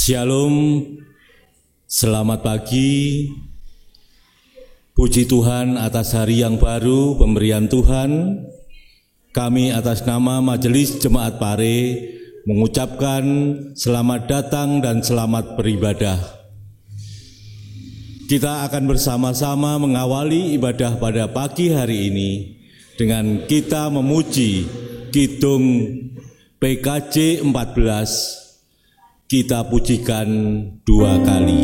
Shalom, selamat pagi. Puji Tuhan atas hari yang baru, pemberian Tuhan. Kami atas nama Majelis Jemaat Pare mengucapkan selamat datang dan selamat beribadah. Kita akan bersama-sama mengawali ibadah pada pagi hari ini dengan kita memuji Kidung PKJ 14. Kita pujikan 2 kali.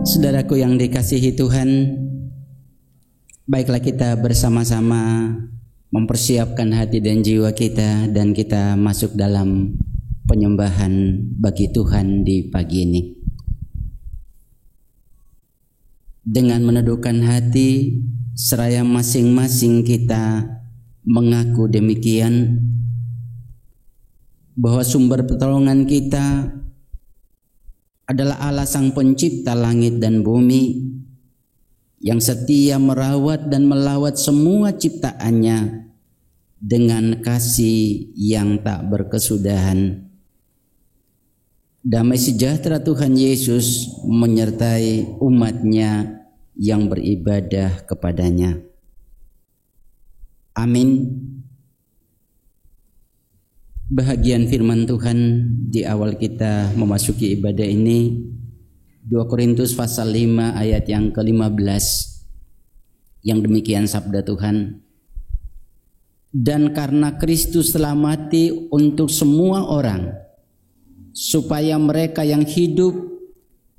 Saudaraku yang dikasihi Tuhan, baiklah kita bersama-sama mempersiapkan hati dan jiwa kita, dan kita masuk dalam penyembahan bagi Tuhan di pagi ini. Dengan meneduhkan hati, seraya masing-masing kita mengaku demikian, bahwa sumber pertolongan kita adalah Allah Sang Pencipta langit dan bumi, yang setia merawat dan melawat semua ciptaannya dengan kasih yang tak berkesudahan. Damai sejahtera Tuhan Yesus menyertai umat-Nya yang beribadah kepadanya. Amin. Bahagian firman Tuhan di awal kita memasuki ibadah ini, 2 Korintus pasal 5 ayat yang ke-15, yang demikian sabda Tuhan. Dan karena Kristus telah mati untuk semua orang, supaya mereka yang hidup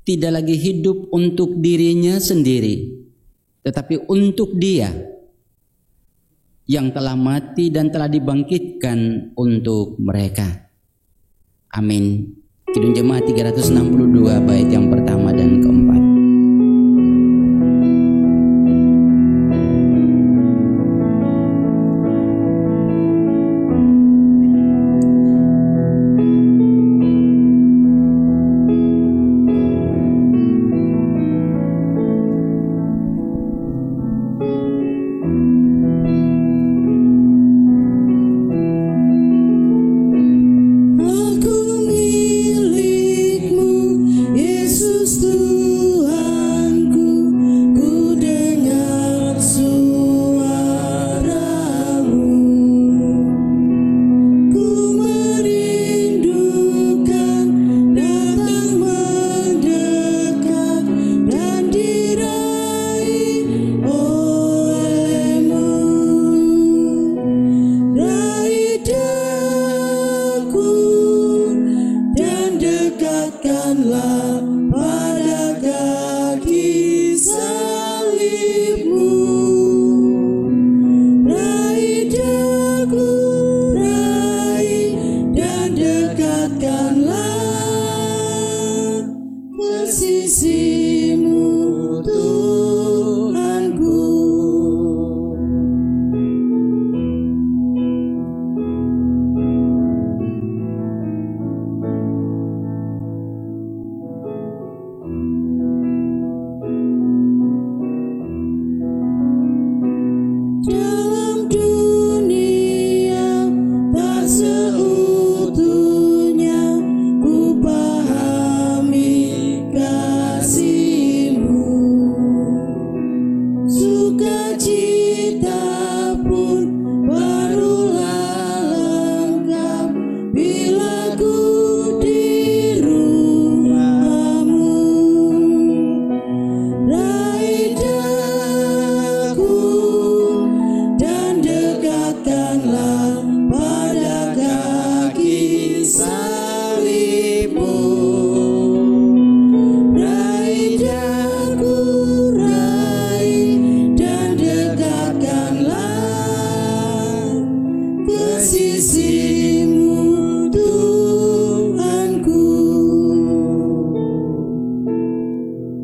tidak lagi hidup untuk dirinya sendiri, tetapi untuk Dia yang telah mati dan telah dibangkitkan untuk mereka. Amin. Kidung Jemaat 362 bait yang pertama dan keempat.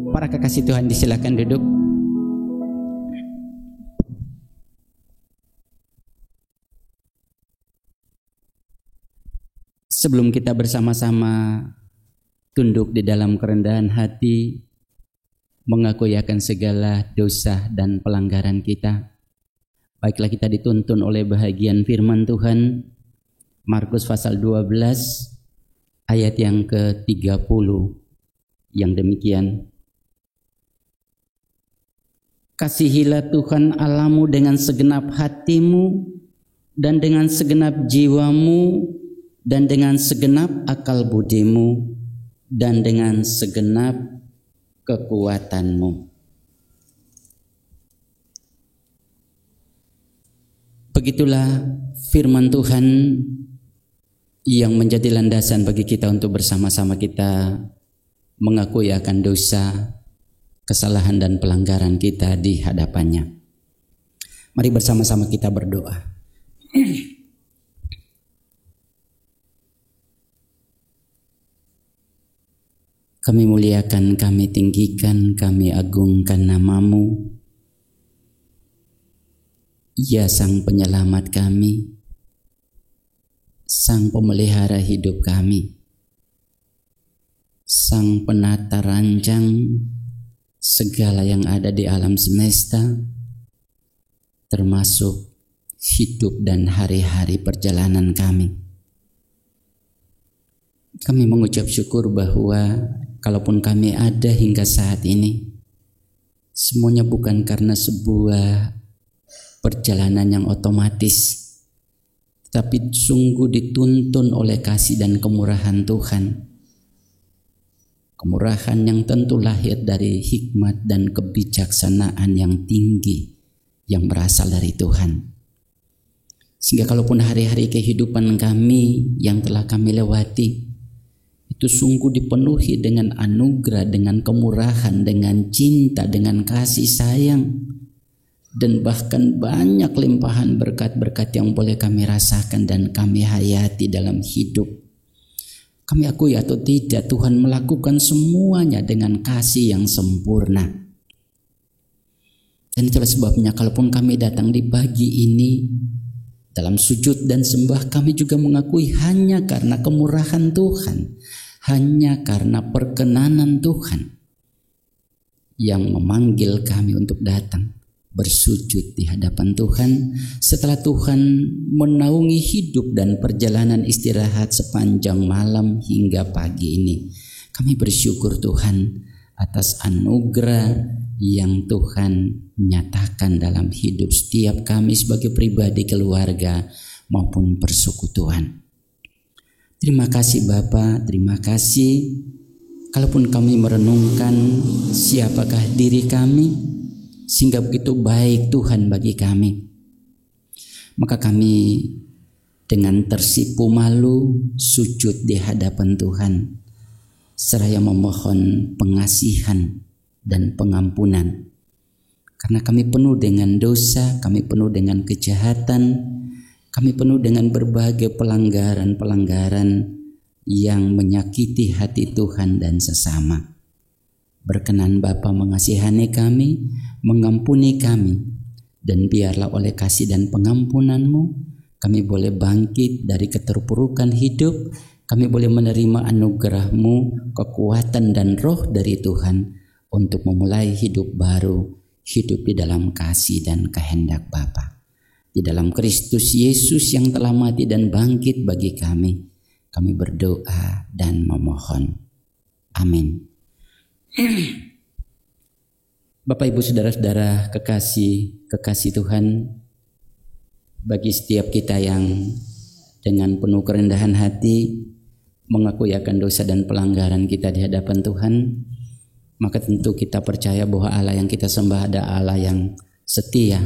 Para kekasih Tuhan, disilakan duduk. Sebelum kita bersama-sama tunduk di dalam kerendahan hati, mengakui akan segala dosa dan pelanggaran kita, baiklah kita dituntun oleh bahagian firman Tuhan, Markus pasal 12 ayat yang ke-30 yang demikian. Kasihilah Tuhan Allahmu dengan segenap hatimu dan dengan segenap jiwamu dan dengan segenap akal budimu dan dengan segenap kekuatanmu. Begitulah firman Tuhan yang menjadi landasan bagi kita untuk bersama-sama kita mengakui akan dosa, kesalahan dan pelanggaran kita di hadapannya. Mari bersama-sama kita berdoa. Kami muliakan, kami tinggikan, kami agungkan nama-Mu, ya Sang Penyelamat kami, Sang Pemelihara hidup kami, Sang Penata rancang segala yang ada di alam semesta, termasuk hidup dan hari-hari perjalanan kami. Kami mengucap syukur bahwa kalaupun kami ada hingga saat ini, semuanya bukan karena sebuah perjalanan yang otomatis, tapi sungguh dituntun oleh kasih dan kemurahan Tuhan. Kemurahan yang tentu lahir dari hikmat dan kebijaksanaan yang tinggi yang berasal dari Tuhan. Sehingga kalaupun hari-hari kehidupan kami yang telah kami lewati, itu sungguh dipenuhi dengan anugerah, dengan kemurahan, dengan cinta, dengan kasih sayang, dan bahkan banyak limpahan berkat-berkat yang boleh kami rasakan dan kami hayati dalam hidup. Kami akui atau tidak, Tuhan melakukan semuanya dengan kasih yang sempurna. Dan itulah sebabnya kalaupun kami datang di pagi ini dalam sujud dan sembah, kami juga mengakui hanya karena kemurahan Tuhan, hanya karena perkenanan Tuhan yang memanggil kami untuk datang bersujud di hadapan Tuhan setelah Tuhan menaungi hidup dan perjalanan istirahat sepanjang malam hingga pagi ini. Kami bersyukur Tuhan atas anugerah yang Tuhan nyatakan dalam hidup setiap kami sebagai pribadi, keluarga maupun persekutuan. Terima kasih Bapa, terima kasih. Kalaupun kami merenungkan siapakah diri kami, sehingga begitu baik Tuhan bagi kami, maka kami dengan tersipu malu sujud di hadapan Tuhan, seraya memohon pengasihan dan pengampunan. Karena kami penuh dengan dosa, kami penuh dengan kejahatan, kami penuh dengan berbagai pelanggaran-pelanggaran yang menyakiti hati Tuhan dan sesama. Berkenan Bapa mengasihani kami, mengampuni kami, dan biarlah oleh kasih dan pengampunan-Mu kami boleh bangkit dari keterpurukan hidup, kami boleh menerima anugerah-Mu, kekuatan dan roh dari Tuhan untuk memulai hidup baru, hidup di dalam kasih dan kehendak Bapa. Di dalam Kristus Yesus yang telah mati dan bangkit bagi kami berdoa dan memohon. Amin. Bapak Ibu Saudara-saudara kekasih Tuhan, bagi setiap kita yang dengan penuh kerendahan hati mengakui akan dosa dan pelanggaran kita di hadapan Tuhan, maka tentu kita percaya bahwa Allah yang kita sembah adalah Allah yang setia,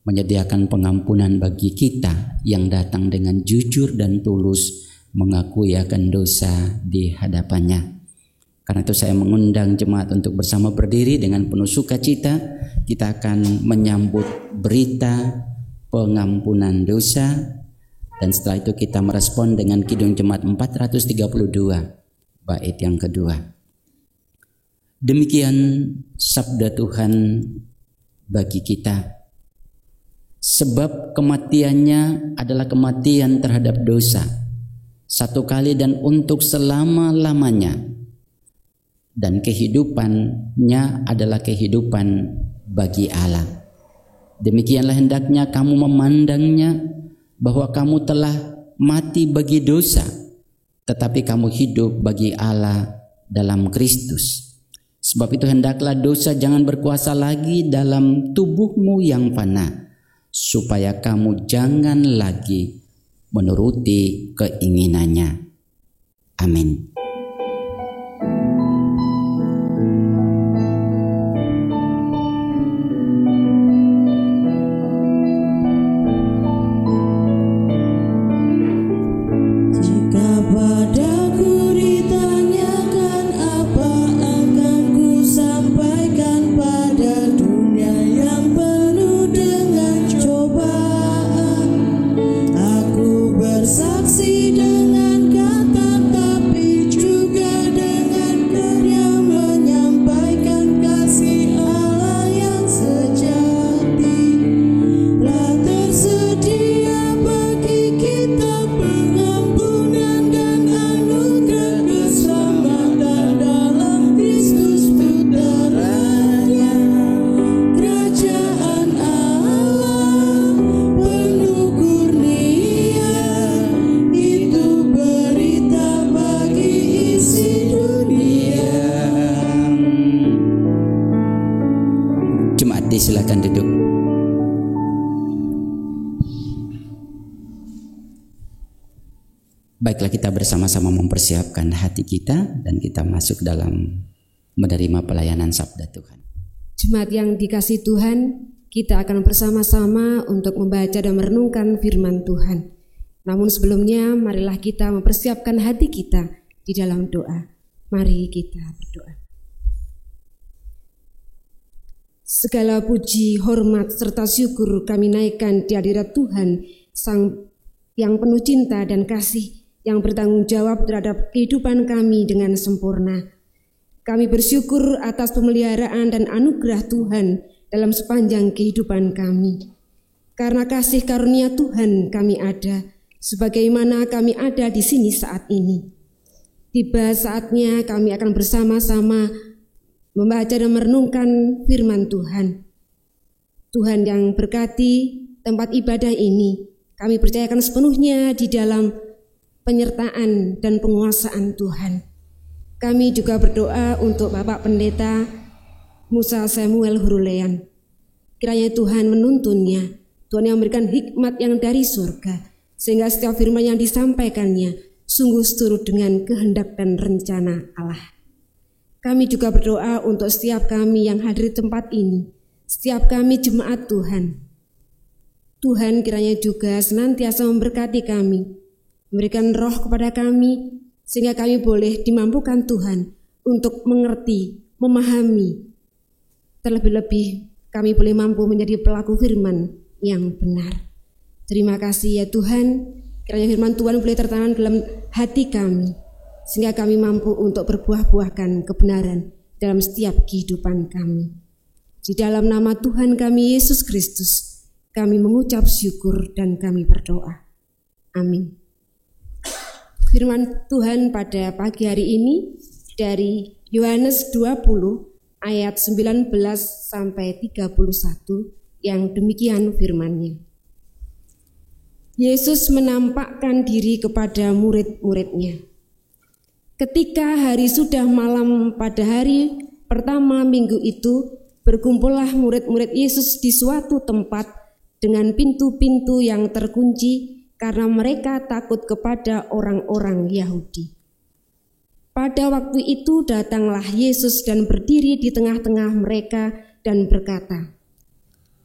menyediakan pengampunan bagi kita yang datang dengan jujur dan tulus mengakui akan dosa di hadapannya. Karena itu saya mengundang jemaat untuk bersama berdiri dengan penuh sukacita. Kita akan menyambut berita pengampunan dosa, dan setelah itu kita merespon dengan Kidung Jemaat 432 bait yang kedua. Demikian sabda Tuhan bagi kita. Sebab kematiannya adalah kematian terhadap dosa, satu kali dan untuk selama-lamanya, dan kehidupannya adalah kehidupan bagi Allah. Demikianlah hendaknya kamu memandangnya, bahwa kamu telah mati bagi dosa, tetapi kamu hidup bagi Allah dalam Kristus. Sebab itu hendaklah dosa jangan berkuasa lagi dalam tubuhmu yang fana, supaya kamu jangan lagi menuruti keinginannya. Amin. Saksi dengan kata tapi juga dengan karya menyampaikan kasih Allah yang sejati. Telah tersedia bagi kita pengampunan dan anugerah keselamatan dalam Kristus putranya. Kerajaan Allah penuh kurnia, itu berita bagi isi dunia. Jemaat silakan duduk. Baiklah, kita bersama-sama mempersiapkan hati kita dan kita masuk dalam menerima pelayanan sabda Tuhan. Jemaat yang dikasihi Tuhan, kita akan bersama-sama untuk membaca dan merenungkan firman Tuhan. Namun sebelumnya, marilah kita mempersiapkan hati kita di dalam doa. Mari kita berdoa. Segala puji, hormat, serta syukur kami naikkan di hadirat Tuhan, Sang yang penuh cinta dan kasih, yang bertanggung jawab terhadap kehidupan kami dengan sempurna. Kami bersyukur atas pemeliharaan dan anugerah Tuhan dalam sepanjang kehidupan kami. Karena kasih karunia Tuhan kami ada, sebagaimana kami ada di sini saat ini. Tiba saatnya kami akan bersama-sama membaca dan merenungkan firman Tuhan. Tuhan yang berkati tempat ibadah ini, kami percayakan sepenuhnya di dalam penyertaan dan penguasaan Tuhan. Kami juga berdoa untuk Bapak Pendeta Musa Samuel Hurulean. Kiranya Tuhan menuntunnya, Tuhan yang memberikan hikmat yang dari surga, sehingga setiap firman yang disampaikannya sungguh seturut dengan kehendak dan rencana Allah. Kami juga berdoa untuk setiap kami yang hadir di tempat ini, setiap kami jemaat Tuhan. Tuhan kiranya juga senantiasa memberkati kami, memberikan roh kepada kami, sehingga kami boleh dimampukan Tuhan untuk mengerti, memahami. Terlebih-lebih kami boleh mampu menjadi pelaku firman yang benar. Terima kasih ya Tuhan, kiranya firman Tuhan boleh tertanam dalam hati kami, sehingga kami mampu untuk berbuah-buahkan kebenaran dalam setiap kehidupan kami. Di dalam nama Tuhan kami Yesus Kristus, kami mengucap syukur dan kami berdoa. Amin. Firman Tuhan pada pagi hari ini dari Yohanes 20 ayat 19 sampai 31 yang demikian firman-Nya. Yesus menampakkan diri kepada murid-muridnya. Ketika hari sudah malam pada hari pertama minggu itu, berkumpullah murid-murid Yesus di suatu tempat dengan pintu-pintu yang terkunci karena mereka takut kepada orang-orang Yahudi. Pada waktu itu datanglah Yesus dan berdiri di tengah-tengah mereka dan berkata,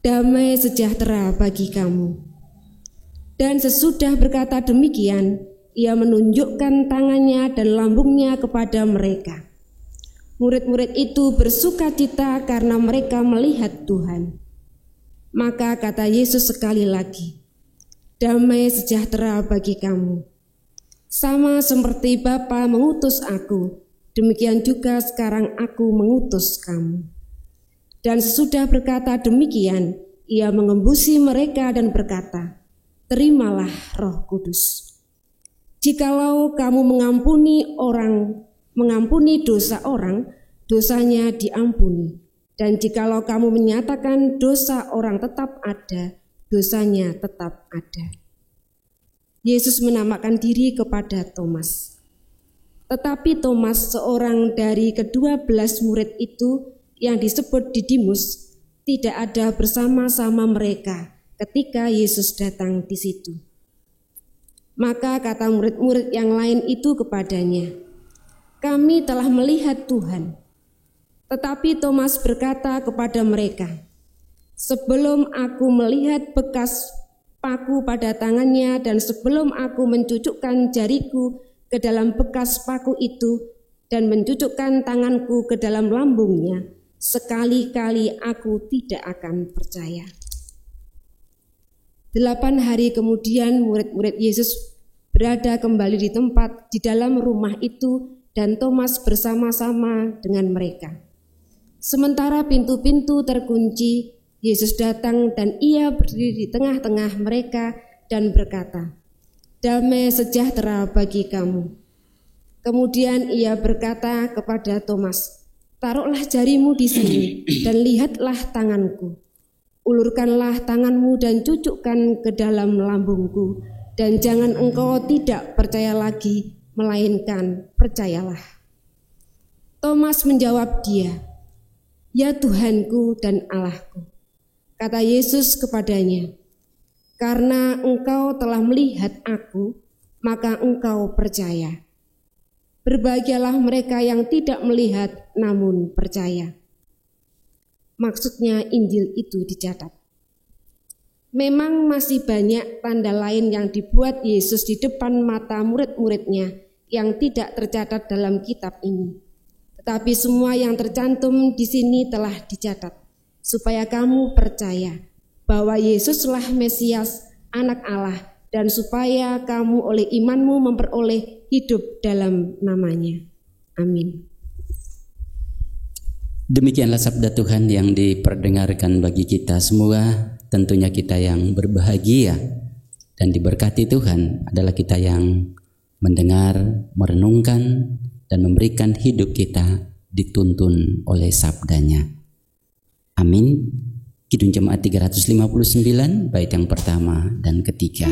"Damai sejahtera bagi kamu." Dan sesudah berkata demikian, Ia menunjukkan tangannya dan lambungnya kepada mereka. Murid-murid itu bersukacita karena mereka melihat Tuhan. Maka kata Yesus sekali lagi, "Damai sejahtera bagi kamu. Sama seperti Bapa mengutus aku, demikian juga sekarang aku mengutus kamu." Dan sesudah berkata demikian, Ia mengembusi mereka dan berkata, "Terimalah Roh Kudus. Jikalau kamu mengampuni dosa orang, dosanya diampuni. Dan jikalau kamu menyatakan dosa orang tetap ada, dosanya tetap ada." Yesus menamakan diri kepada Thomas. Tetapi Thomas, seorang dari ke-12 murid itu yang disebut Didimus, tidak ada bersama-sama mereka ketika Yesus datang di situ. Maka kata murid-murid yang lain itu kepadanya, "Kami telah melihat Tuhan." Tetapi Thomas berkata kepada mereka, "Sebelum aku melihat bekas paku pada tangannya dan sebelum aku mencucukkan jariku ke dalam bekas paku itu dan mencucukkan tanganku ke dalam lambungnya, sekali-kali aku tidak akan percaya." 8 hari kemudian murid-murid Yesus berada kembali di tempat di dalam rumah itu dan Thomas bersama-sama dengan mereka. Sementara pintu-pintu terkunci, Yesus datang dan Ia berdiri di tengah-tengah mereka dan berkata, "Damai sejahtera bagi kamu." Kemudian Ia berkata kepada Thomas, "Taruhlah jarimu di sini dan lihatlah tanganku. Ulurkanlah tanganmu dan cucukkan ke dalam lambungku, dan jangan engkau tidak percaya lagi, melainkan percayalah." Thomas menjawab dia, "Ya Tuhanku dan Allahku." Kata Yesus kepadanya, "Karena engkau telah melihat aku, maka engkau percaya. Berbahagialah mereka yang tidak melihat namun percaya." Maksudnya Injil itu dicatat. Memang masih banyak tanda lain yang dibuat Yesus di depan mata murid-muridnya yang tidak tercatat dalam kitab ini. Tetapi semua yang tercantum di sini telah dicatat, supaya kamu percaya bahwa Yesuslah Mesias, Anak Allah, dan supaya kamu oleh imanmu memperoleh hidup dalam namanya. Amin. Demikianlah sabda Tuhan yang diperdengarkan bagi kita semua. Tentunya kita yang berbahagia dan diberkati Tuhan adalah kita yang mendengar, merenungkan, dan memberikan hidup kita dituntun oleh sabdanya. Amin. Kidung Jemaat 359 bait yang pertama dan ketiga.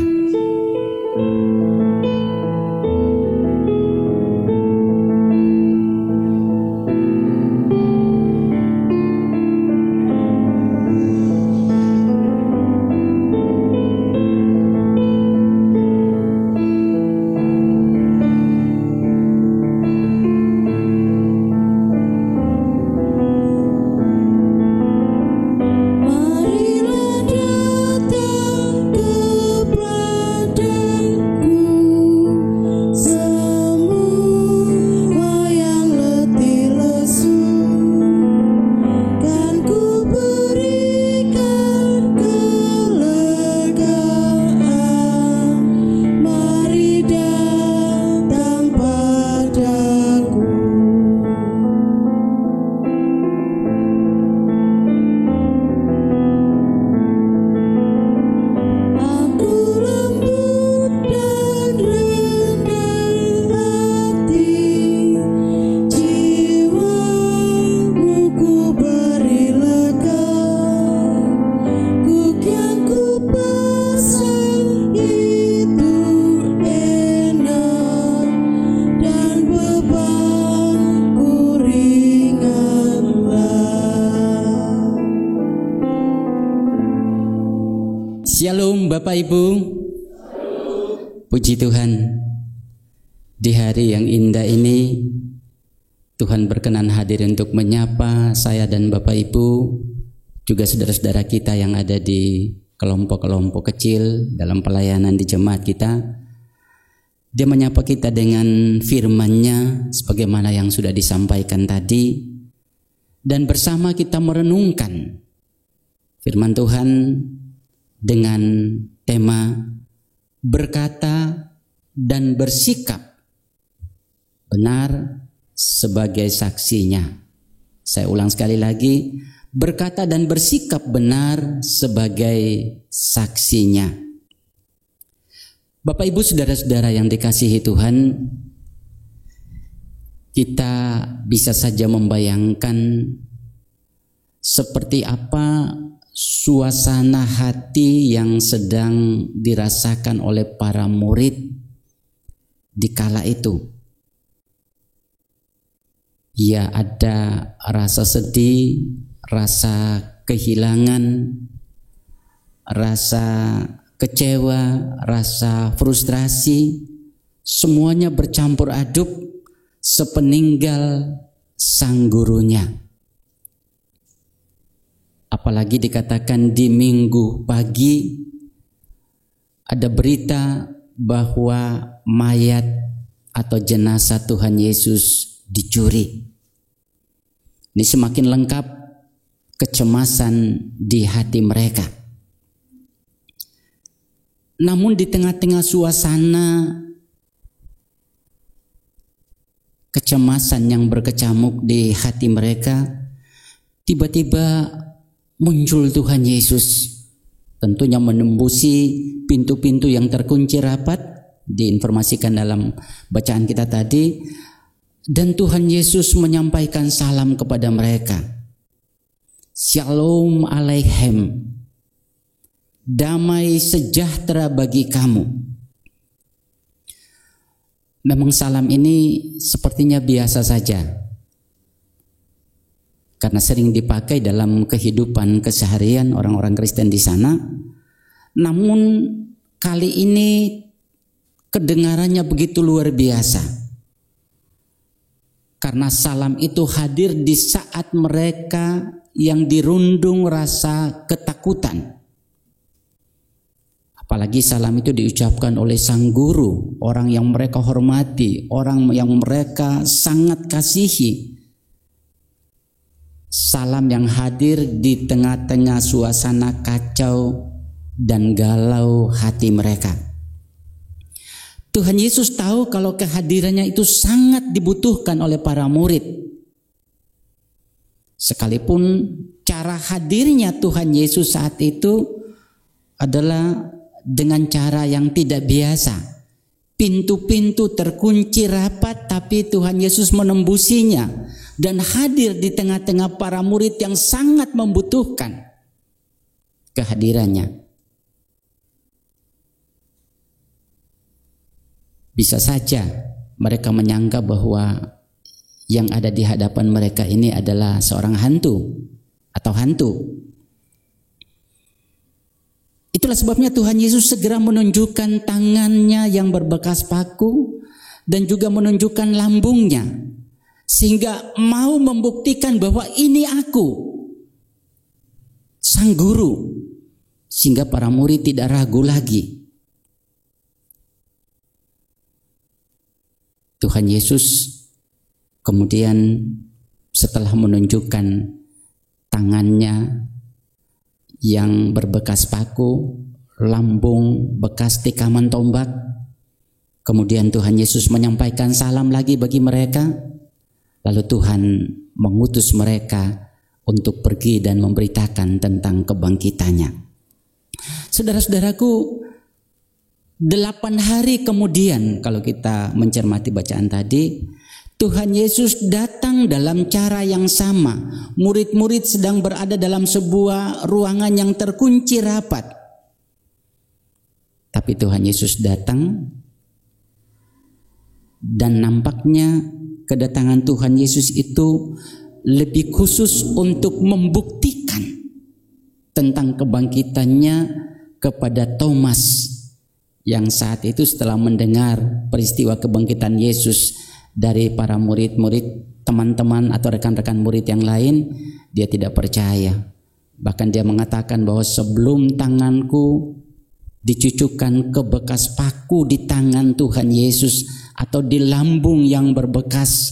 Shalom Bapak Ibu. Puji Tuhan, di hari yang indah ini Tuhan berkenan hadir untuk menyapa saya dan Bapak Ibu, juga saudara-saudara kita yang ada di kelompok-kelompok kecil dalam pelayanan di jemaat kita. Dia menyapa kita dengan firman-Nya sebagaimana yang sudah disampaikan tadi, dan bersama kita merenungkan firman Tuhan dengan tema berkata dan bersikap benar sebagai saksinya. Saya ulang sekali lagi, berkata dan bersikap benar sebagai saksinya. Bapak Ibu saudara-saudara yang dikasihi Tuhan, kita bisa saja membayangkan seperti apa suasana hati yang sedang dirasakan oleh para murid di kala itu. Ya, ada rasa sedih, rasa kehilangan, rasa kecewa, rasa frustrasi, semuanya bercampur aduk sepeninggal sang gurunya. Apalagi dikatakan di minggu pagi ada berita bahwa mayat atau jenazah Tuhan Yesus dicuri. Ini semakin lengkap kecemasan di hati mereka. Namun di tengah-tengah suasana kecemasan yang berkecamuk di hati mereka, tiba-tiba muncul Tuhan Yesus, tentunya menembusi pintu-pintu yang terkunci rapat, diinformasikan dalam bacaan kita tadi, dan Tuhan Yesus menyampaikan salam kepada mereka. Shalom aleichem, damai sejahtera bagi kamu. Memang salam ini sepertinya biasa saja, karena sering dipakai dalam kehidupan keseharian orang-orang Kristen di sana. Namun kali ini kedengarannya begitu luar biasa, karena salam itu hadir di saat mereka yang dirundung rasa ketakutan. Apalagi salam itu diucapkan oleh sang guru, orang yang mereka hormati, orang yang mereka sangat kasihi. Salam yang hadir di tengah-tengah suasana kacau dan galau hati mereka. Tuhan Yesus tahu kalau kehadirannya itu sangat dibutuhkan oleh para murid. Sekalipun cara hadirnya Tuhan Yesus saat itu adalah dengan cara yang tidak biasa. Pintu-pintu terkunci rapat, tapi Tuhan Yesus menembusinya dan hadir di tengah-tengah para murid yang sangat membutuhkan kehadirannya. Bisa saja mereka menyangka bahwa yang ada di hadapan mereka ini adalah seorang hantu atau hantu. Itulah sebabnya Tuhan Yesus segera menunjukkan tangannya yang berbekas paku dan juga menunjukkan lambungnya, sehingga mau membuktikan bahwa ini aku, sang guru, sehingga para murid tidak ragu lagi. Tuhan Yesus kemudian setelah menunjukkan tangannya yang berbekas paku, lambung bekas tikaman tombak, kemudian Tuhan Yesus menyampaikan salam lagi bagi mereka. Lalu Tuhan mengutus mereka untuk pergi dan memberitakan tentang kebangkitannya. Saudara-saudaraku, 8 hari kemudian, kalau kita mencermati bacaan tadi, Tuhan Yesus datang dalam cara yang sama. Murid-murid sedang berada dalam sebuah ruangan yang terkunci rapat. Tapi Tuhan Yesus datang, dan nampaknya kedatangan Tuhan Yesus itu lebih khusus untuk membuktikan tentang kebangkitannya kepada Thomas, yang saat itu setelah mendengar peristiwa kebangkitan Yesus dari para murid-murid, teman-teman atau rekan-rekan murid yang lain, dia tidak percaya. Bahkan dia mengatakan bahwa sebelum tanganku dicucukkan ke bekas paku di tangan Tuhan Yesus atau di lambung yang berbekas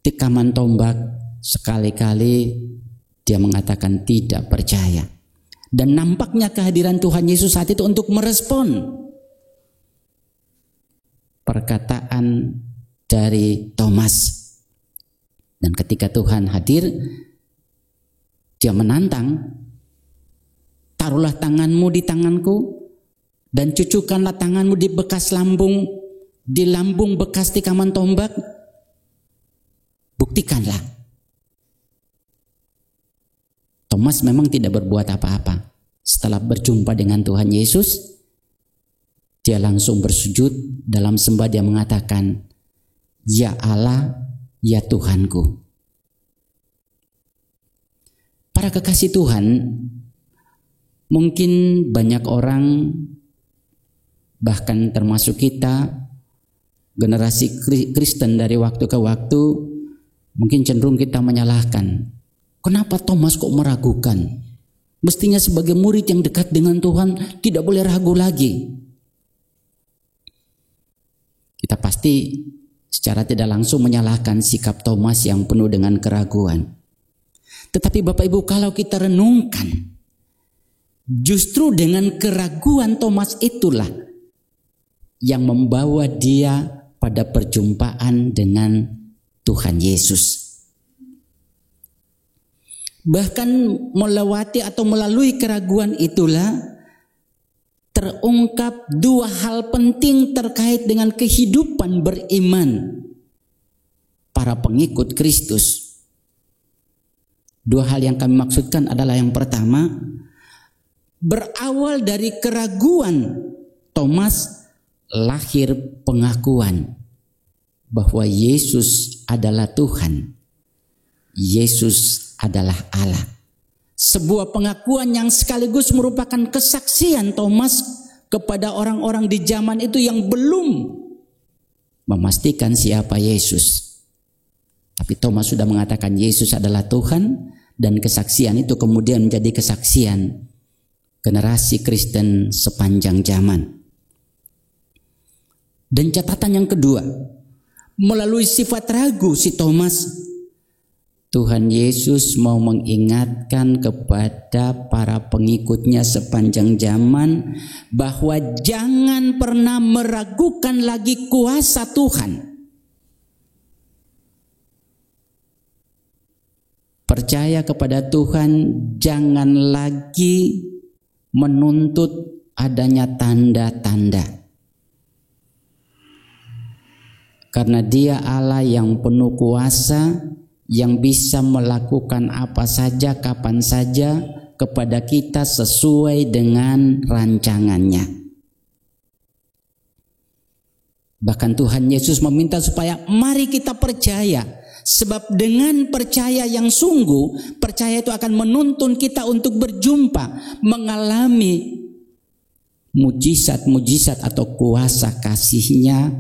tikaman tombak, sekali-kali dia mengatakan tidak percaya. Dan nampaknya kehadiran Tuhan Yesus saat itu untuk merespon perkataan dari Thomas. Dan ketika Tuhan hadir, dia menantang, taruhlah tanganmu di tanganku dan cucukkanlah tanganmu di bekas lambung, di lambung bekas tikaman tombak, buktikanlah. Thomas memang tidak berbuat apa-apa. Setelah berjumpa dengan Tuhan Yesus, dia langsung bersujud dalam sembah. Dia mengatakan, "Ya Allah, ya Tuhanku." Para kekasih Tuhan, mungkin banyak orang, bahkan termasuk kita, generasi Kristen dari waktu ke waktu, mungkin cenderung kita menyalahkan. Kenapa Thomas kok meragukan? Mestinya sebagai murid yang dekat dengan Tuhan tidak boleh ragu lagi. Kita pasti secara tidak langsung menyalahkan sikap Thomas yang penuh dengan keraguan. Tetapi Bapak Ibu, kalau kita renungkan, justru dengan keraguan Thomas itulah yang membawa dia pada perjumpaan dengan Tuhan Yesus. Bahkan melewati atau melalui keraguan itulah terungkap 2 hal penting terkait dengan kehidupan beriman para pengikut Kristus. 2 hal yang kami maksudkan adalah, yang pertama, berawal dari keraguan Thomas lahir pengakuan bahwa Yesus adalah Tuhan, Yesus adalah Allah. Sebuah pengakuan yang sekaligus merupakan kesaksian Thomas kepada orang-orang di zaman itu yang belum memastikan siapa Yesus. Tapi Thomas sudah mengatakan Yesus adalah Tuhan, dan kesaksian itu kemudian menjadi kesaksian generasi Kristen sepanjang zaman. Dan catatan yang kedua, melalui sifat ragu si Thomas, Tuhan Yesus mau mengingatkan kepada para pengikutnya sepanjang zaman bahwa jangan pernah meragukan lagi kuasa Tuhan. Percaya kepada Tuhan, jangan lagi menuntut adanya tanda-tanda. Karena Dia Allah yang penuh kuasa, yang bisa melakukan apa saja, kapan saja kepada kita sesuai dengan rancangannya. Bahkan Tuhan Yesus meminta supaya mari kita percaya. Sebab dengan percaya yang sungguh, percaya itu akan menuntun kita untuk berjumpa, mengalami mujizat-mujizat atau kuasa kasih-Nya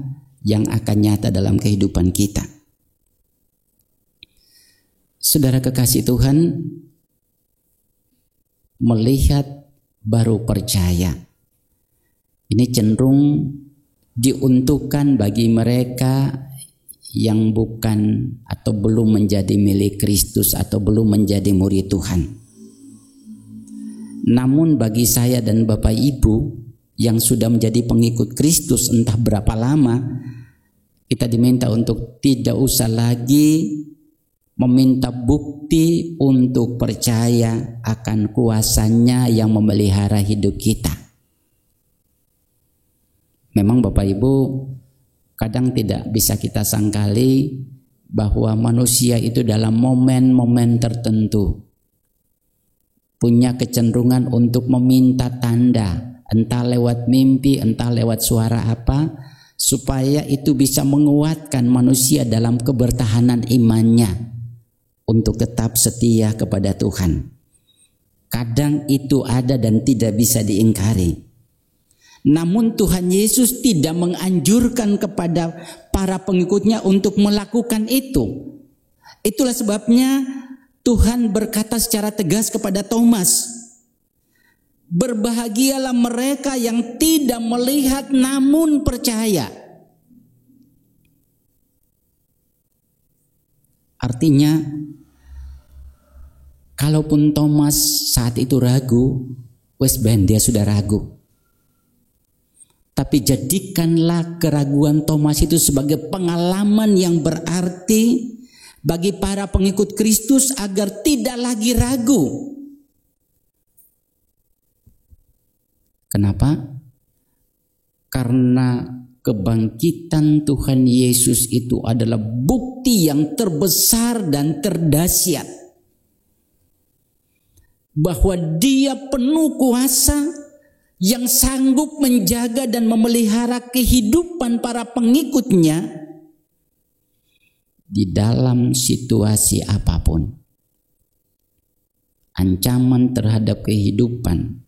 yang akan nyata dalam kehidupan kita. Saudara kekasih Tuhan, melihat baru percaya. Ini cenderung diuntukkan bagi mereka yang bukan atau belum menjadi milik Kristus atau belum menjadi murid Tuhan. Namun bagi saya dan Bapak Ibu yang sudah menjadi pengikut Kristus entah berapa lama, kita diminta untuk tidak usah lagi meminta bukti untuk percaya akan kuasa-Nya yang memelihara hidup kita. Memang Bapak Ibu, kadang tidak bisa kita sangkali bahwa manusia itu dalam momen-momen tertentu punya kecenderungan untuk meminta tanda, entah lewat mimpi, entah lewat suara apa, supaya itu bisa menguatkan manusia dalam kebertahanan imannya untuk tetap setia kepada Tuhan. Kadang itu ada dan tidak bisa diingkari. Namun Tuhan Yesus tidak menganjurkan kepada para pengikutnya untuk melakukan itu. Itulah sebabnya Tuhan berkata secara tegas kepada Thomas, berbahagialah mereka yang tidak melihat namun percaya. Artinya, kalaupun Thomas saat itu ragu, wes ben dia sudah ragu. Tapi jadikanlah keraguan Thomas itu sebagai pengalaman yang berarti bagi para pengikut Kristus agar tidak lagi ragu. Kenapa? Karena kebangkitan Tuhan Yesus itu adalah bukti yang terbesar dan terdahsyat bahwa Dia penuh kuasa yang sanggup menjaga dan memelihara kehidupan para pengikutnya di dalam situasi apapun. Ancaman terhadap kehidupan,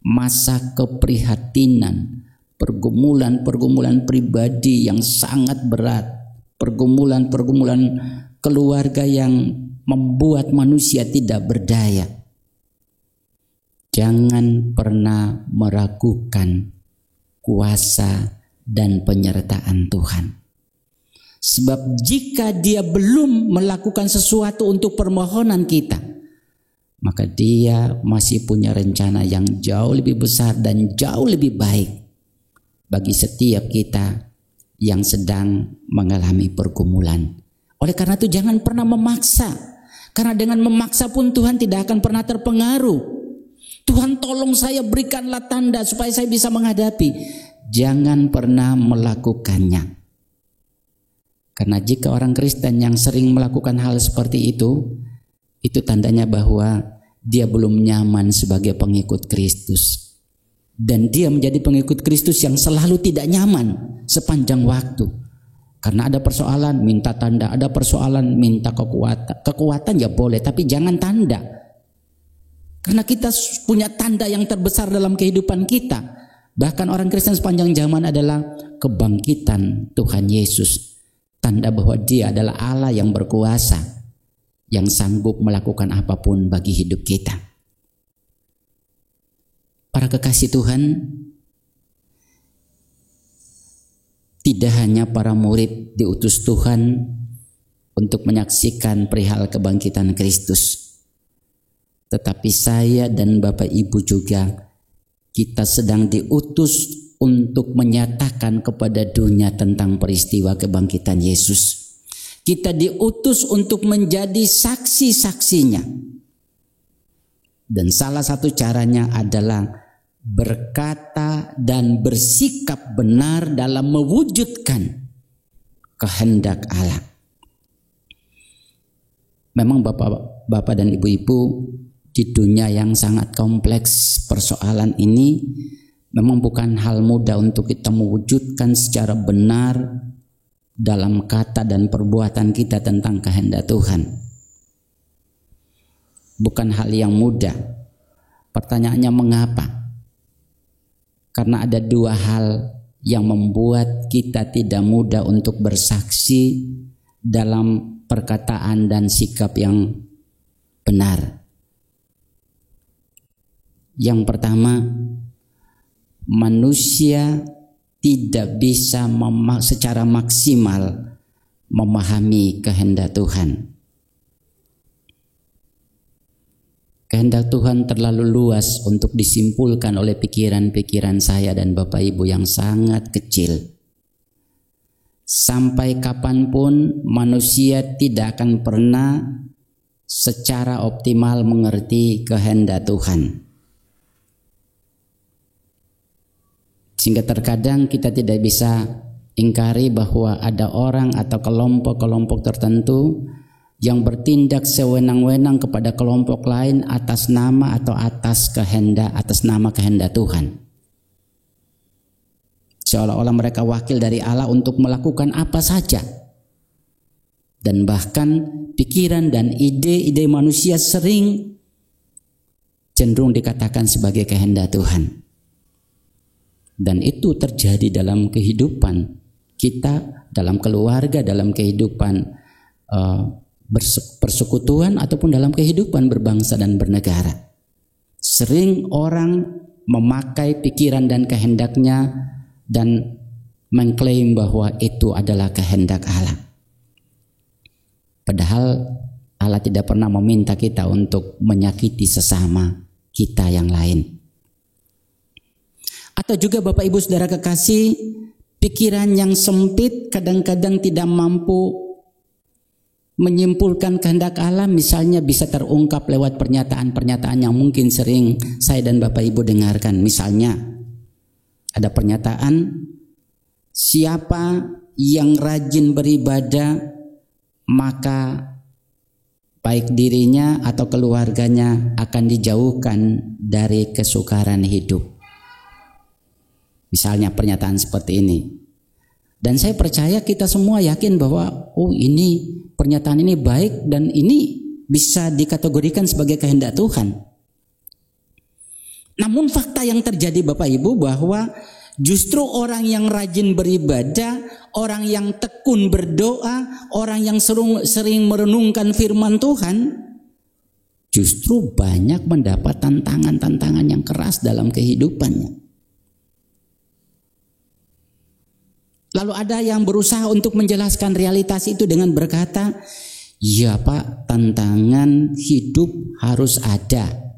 masa keprihatinan, pergumulan-pergumulan pribadi yang sangat berat, pergumulan-pergumulan keluarga yang membuat manusia tidak berdaya. Jangan pernah meragukan kuasa dan penyertaan Tuhan. Sebab jika Dia belum melakukan sesuatu untuk permohonan kita, maka Dia masih punya rencana yang jauh lebih besar dan jauh lebih baik bagi setiap kita yang sedang mengalami pergumulan. Oleh karena itu jangan pernah memaksa, karena dengan memaksa pun Tuhan tidak akan pernah terpengaruh. Tuhan tolong saya, berikanlah tanda supaya saya bisa menghadapi. Jangan pernah melakukannya. Karena jika orang Kristen yang sering melakukan hal seperti itu tandanya bahwa dia belum nyaman sebagai pengikut Kristus. Dan dia menjadi pengikut Kristus yang selalu tidak nyaman sepanjang waktu. Karena ada persoalan minta tanda, ada persoalan minta kekuatan. Kekuatan ya boleh, tapi jangan tanda. Karena kita punya tanda yang terbesar dalam kehidupan kita. Bahkan orang Kristen sepanjang zaman adalah kebangkitan Tuhan Yesus. Tanda bahwa Dia adalah Allah yang berkuasa, yang sanggup melakukan apapun bagi hidup kita. Para kekasih Tuhan, tidak hanya para murid diutus Tuhan untuk menyaksikan perihal kebangkitan Kristus, tetapi saya dan Bapak Ibu juga, kita sedang diutus untuk menyatakan kepada dunia tentang peristiwa kebangkitan Yesus. Kita diutus untuk menjadi saksi-saksinya. Dan salah satu caranya adalah berkata dan bersikap benar dalam mewujudkan kehendak Allah. Memang Bapak dan Ibu-ibu, di dunia yang sangat kompleks persoalan ini memang bukan hal mudah untuk kita mewujudkan secara benar dalam kata dan perbuatan kita tentang kehendak Tuhan. Bukan hal yang mudah. Pertanyaannya mengapa? Karena ada dua hal yang membuat kita tidak mudah untuk bersaksi dalam perkataan dan sikap yang benar. Yang pertama, manusia tidak bisa secara maksimal memahami kehendak Tuhan. Kehendak Tuhan terlalu luas untuk disimpulkan oleh pikiran-pikiran saya dan Bapak Ibu yang sangat kecil. Sampai kapanpun manusia tidak akan pernah secara optimal mengerti kehendak Tuhan. Sehingga terkadang kita tidak bisa ingkari bahwa ada orang atau kelompok-kelompok tertentu yang bertindak sewenang-wenang kepada kelompok lain atas nama atau atas nama kehendak Tuhan. Seolah-olah mereka wakil dari Allah untuk melakukan apa saja. Dan bahkan pikiran dan ide-ide manusia sering cenderung dikatakan sebagai kehendak Tuhan. Dan itu terjadi dalam kehidupan kita, dalam keluarga, dalam kehidupan persekutuan ataupun dalam kehidupan berbangsa dan bernegara. Sering orang memakai pikiran dan kehendaknya dan mengklaim bahwa itu adalah kehendak Allah. Padahal Allah tidak pernah meminta kita untuk menyakiti sesama kita yang lain. Atau juga Bapak Ibu Saudara kekasih, pikiran yang sempit kadang-kadang tidak mampu menyimpulkan kehendak Allah, misalnya bisa terungkap lewat pernyataan-pernyataan yang mungkin sering saya dan Bapak Ibu dengarkan. Misalnya ada pernyataan, siapa yang rajin beribadah maka baik dirinya atau keluarganya akan dijauhkan dari kesukaran hidup. Misalnya pernyataan seperti ini. Dan saya percaya kita semua yakin bahwa ini pernyataan ini baik dan ini bisa dikategorikan sebagai kehendak Tuhan. Namun fakta yang terjadi Bapak Ibu bahwa justru orang yang rajin beribadah, orang yang tekun berdoa, orang yang sering merenungkan firman Tuhan, justru banyak mendapat tantangan-tantangan yang keras dalam kehidupannya. Lalu ada yang berusaha untuk menjelaskan realitas itu dengan berkata, ya Pak, tantangan hidup harus ada